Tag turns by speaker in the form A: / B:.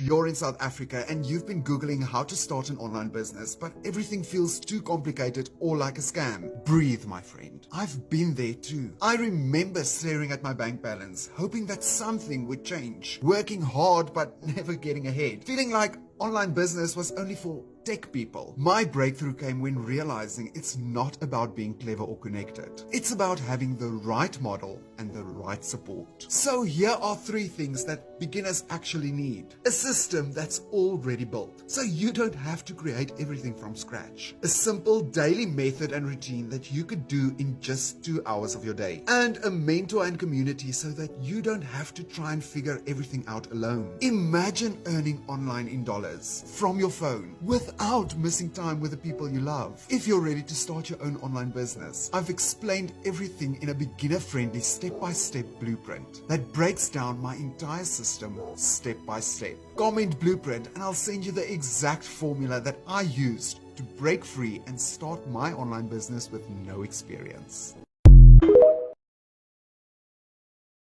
A: you're in South Africa and you've been Googling how to start an online business, but everything feels too complicated or like a scam. Breathe, my friend. I've been there too. I remember staring at my bank balance, hoping that something would change, working hard but never getting ahead, feeling like online business was only for tech people. My breakthrough came when realizing it's not about being clever or connected. It's about having the right model and the right support. So here are 3 things that beginners actually need. A system that's already built, so you don't have to create everything from scratch. A simple daily method and routine that you could do in just 2 hours of your day. And a mentor and community so that you don't have to try and figure everything out alone. Imagine earning online in dollars from your phone without missing time with the people you love. If you're ready to start your own online business, I've explained everything in a beginner-friendly step-by-step blueprint that breaks down my entire system step by step. Comment blueprint and I'll send you the exact formula that I used to break free and start my online business with no experience.